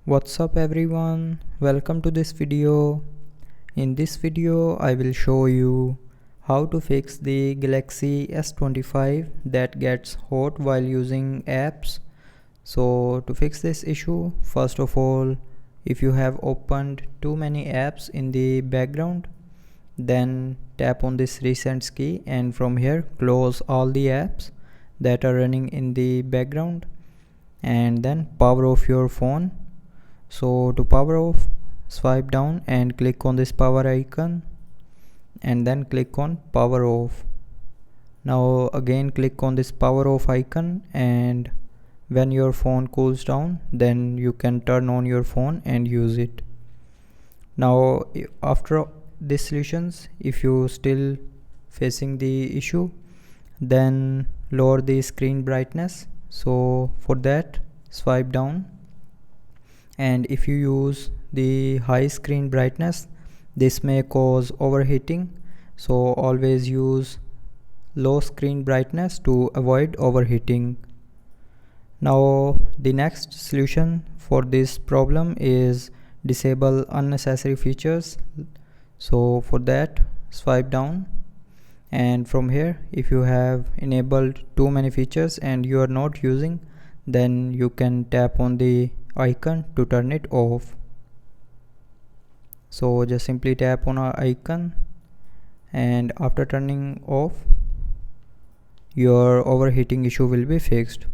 What's up everyone, welcome to this video. In this video I will show you how to fix the Galaxy S25 that gets hot while using apps. So to fix this issue, first of all, if you have opened too many apps in the background, then tap on this recent key and from here close all the apps that are running in the background and then power off your phone. So to power off, swipe down and click on this power icon and then click on power off. Now again click on this power off icon, and when your phone cools down, then you can turn on your phone and use it. Now after these solutions, if you still facing the issue, then lower the screen brightness. So for that, swipe down, and if you use the high screen brightness, this may cause overheating, so always use low screen brightness to avoid overheating. Now the next solution for this problem is disable unnecessary features. So for that, swipe down, and from here if you have enabled too many features and you are not using, then you can tap on the icon to turn it off. So just simply tap on our icon, and after turning off, your overheating issue will be fixed.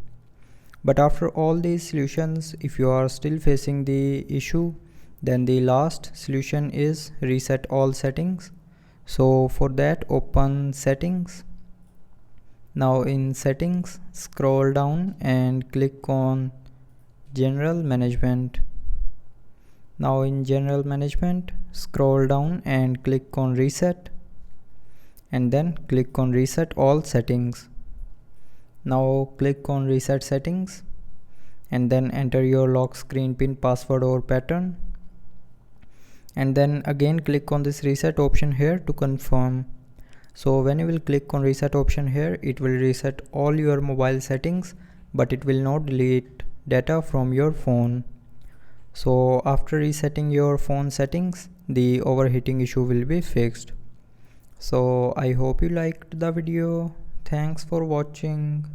But after all these solutions, if you are still facing the issue, then the last solution is reset all settings. So for that, open settings. Now in settings, scroll down and click on general management. Now in general management, scroll down and click on reset, and then click on reset all settings. Now click on reset settings and then enter your lock screen pin, password or pattern, and then again click on this reset option here to confirm. So when you will click on reset option here, it will reset all your mobile settings, but it will not delete data from your phone. So after resetting your phone settings, the overheating issue will be fixed. So I hope you liked the video. Thanks for watching.